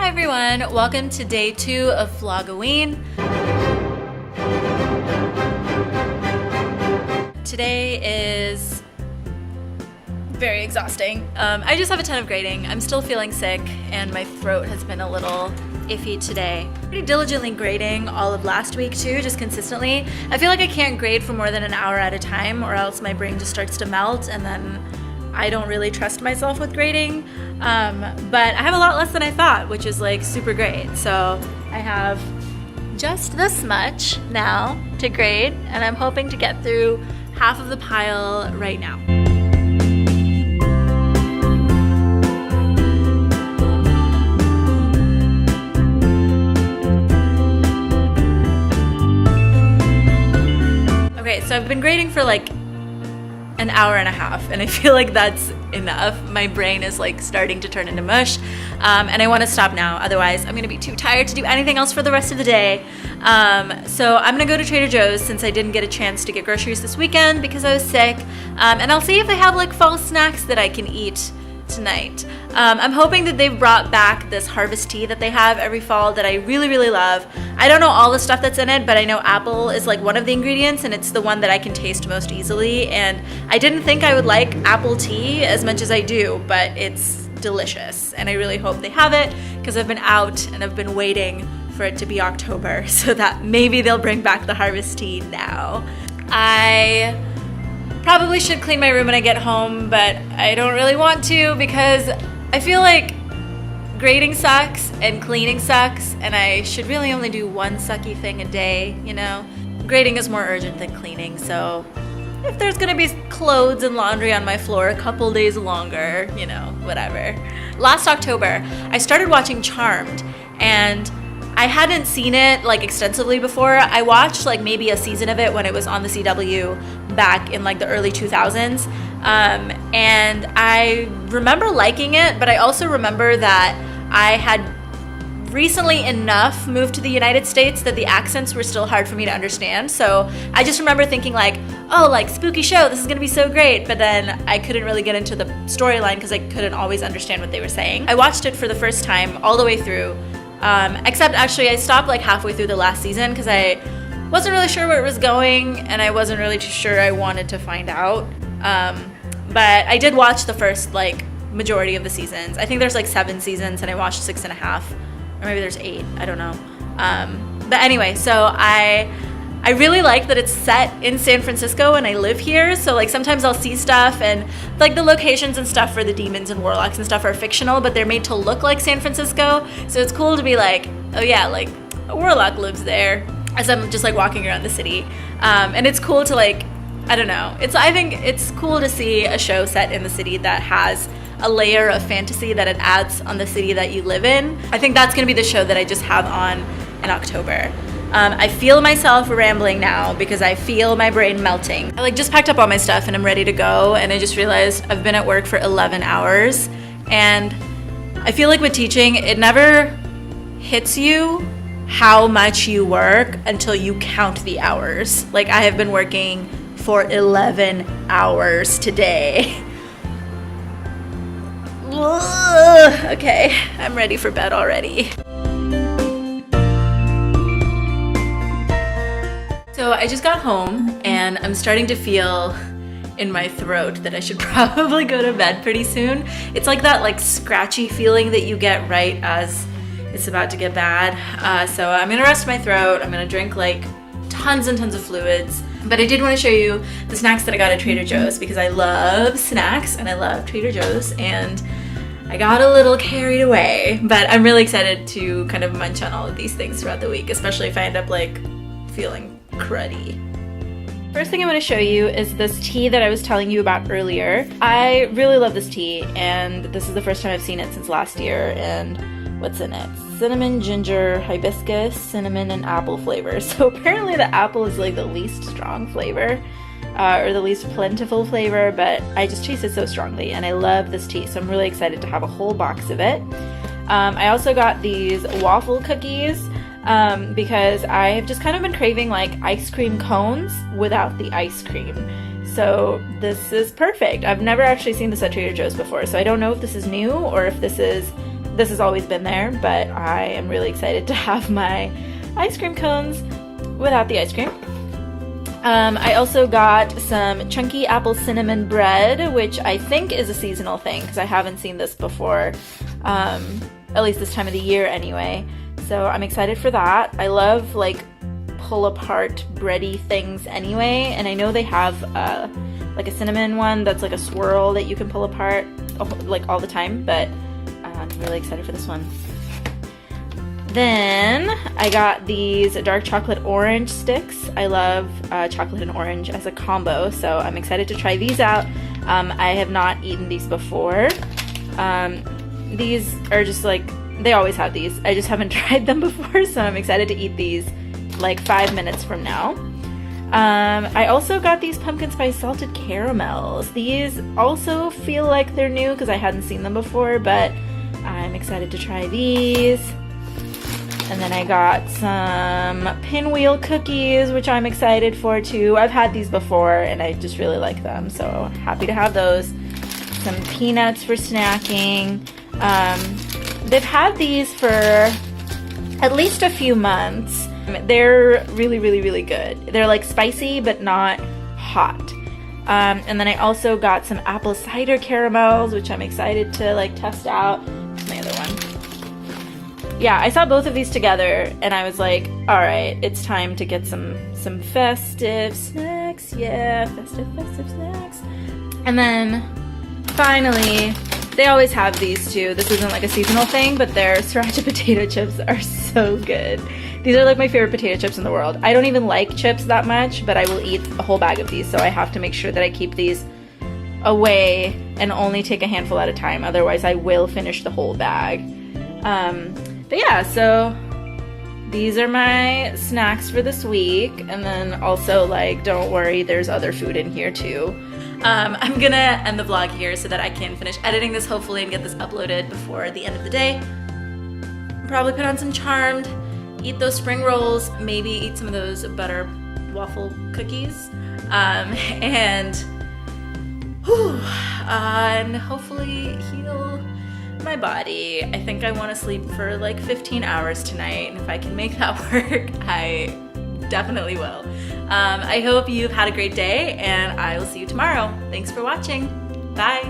Hi everyone, welcome to day 2 of Vlogoween. Today is very exhausting. I just have a ton of grading. I'm still feeling sick and my throat has been a little iffy today. Pretty diligently grading all of last week too, just consistently. I feel like I can't grade for more than an hour at a time or else my brain just starts to melt and then I don't really trust myself with grading. But I have a lot less than I thought, which is like super great. So I have just this much now to grade and I'm hoping to get through half of the pile right now. Okay, so I've been grading for like an hour and a half and I feel like that's enough. My brain is like starting to turn into mush and I want to stop now, otherwise I'm gonna be too tired to do anything else for the rest of the day. So I'm gonna go to Trader Joe's since I didn't get a chance to get groceries this weekend because I was sick, and I'll see if they have like fall snacks that I can eat tonight. I'm hoping that they've brought back this harvest tea that they have every fall that I really love. I don't know all the stuff that's in it, but I know apple is like one of the ingredients and it's the one that I can taste most easily, and I didn't think I would like apple tea as much as I do, but it's delicious and I really hope they have it because I've been out and I've been waiting for it to be October so that maybe they'll bring back the harvest tea now. I probably should clean my room when I get home, but I don't really want to because I feel like grading sucks and cleaning sucks and I should really only do one sucky thing a day, you know? Grading is more urgent than cleaning, so if there's gonna be clothes and laundry on my floor a couple days longer, you know, whatever. Last October, I started watching Charmed and I hadn't seen it like extensively before. I watched like maybe a season of it when it was on the CW back in like the early 2000s. And I remember liking it, but I also remember that I had recently enough moved to the United States that the accents were still hard for me to understand. So I just remember thinking like, oh, like spooky show, this is gonna be so great. But then I couldn't really get into the storyline because I couldn't always understand what they were saying. I watched it for the first time all the way through. Except actually I stopped like halfway through the last season because I wasn't really sure where it was going and I wasn't really too sure I wanted to find out. But I did watch the first like majority of the seasons. I think there's like 7 seasons and I watched 6.5, or maybe there's 8, I don't know. But anyway, so I really like that it's set in San Francisco and I live here, so like sometimes I'll see stuff and like the locations and stuff for the demons and warlocks and stuff are fictional, but they're made to look like San Francisco, so it's cool to be like, oh yeah, like a warlock lives there, as I'm just like walking around the city. And it's cool to like, I don't know, I think it's cool to see a show set in the city that has a layer of fantasy that it adds on the city that you live in. I think that's gonna be the show that I just have on in October. I feel myself rambling now because I feel my brain melting. I like just packed up all my stuff and I'm ready to go, and I just realized I've been at work for 11 hours and I feel like with teaching, it never hits you how much you work until you count the hours. Like I have been working for 11 hours today. Okay, I'm ready for bed already. So I just got home and I'm starting to feel in my throat that I should probably go to bed pretty soon. It's like that like scratchy feeling that you get right as it's about to get bad. So I'm gonna rest my throat. I'm gonna drink like tons and tons of fluids. But I did want to show you the snacks that I got at Trader Joe's because I love snacks and I love Trader Joe's, and I got a little carried away. But I'm really excited to kind of munch on all of these things throughout the week, especially if I end up like feeling cruddy. First thing I want to show you is this tea that I was telling you about earlier. I really love this tea and this is the first time I've seen it since last year. And what's in it? Cinnamon, ginger, hibiscus, cinnamon, and apple flavors. So apparently the apple is like the least strong flavor or the least plentiful flavor, but I just taste it so strongly and I love this tea. So I'm really excited to have a whole box of it. I also got these waffle cookies because I have just kind of been craving like ice cream cones without the ice cream. So this is perfect. I've never actually seen this at Trader Joe's before, so I don't know if this is new or if this is this has always been there, but I am really excited to have my ice cream cones without the ice cream. I also got some chunky apple cinnamon bread, which I think is a seasonal thing because I haven't seen this before, at least this time of the year anyway. So I'm excited for that. I love like pull apart bready things anyway, and I know they have like a cinnamon one that's like a swirl that you can pull apart like all the time, but I'm really excited for this one. Then I got these dark chocolate orange sticks. I love chocolate and orange as a combo, so I'm excited to try these out. I have not eaten these before. These are just like, they always have these. I just haven't tried them before, so I'm excited to eat these like 5 minutes from now. I also got these pumpkin spice salted caramels. These also feel like they're new because I hadn't seen them before, but I'm excited to try these. And then I got some pinwheel cookies, which I'm excited for too. I've had these before and I just really like them, so happy to have those. Some peanuts for snacking. They've had these for at least a few months. They're really, really, really good. They're like spicy but not hot. And then I also got some apple cider caramels, which I'm excited to like test out. Where's my other one? Yeah, I saw both of these together and I was like, all right, it's time to get some festive snacks. Yeah, festive snacks. And then finally, they always have these too. This isn't like a seasonal thing, but their sriracha potato chips are so good. These are like my favorite potato chips in the world. I don't even like chips that much, but I will eat a whole bag of these, so I have to make sure that I keep these away and only take a handful at a time. Otherwise, I will finish the whole bag. But yeah, so these are my snacks for this week. And then also, like, don't worry, there's other food in here too. I'm gonna end the vlog here so that I can finish editing this hopefully and get this uploaded before the end of the day. Probably put on some Charmed, eat those spring rolls, maybe eat some of those butter waffle cookies, and hopefully heal my body. I think I want to sleep for like 15 hours tonight, and if I can make that work, I definitely will. I hope you've had a great day, and I will see you tomorrow. Thanks for watching. Bye.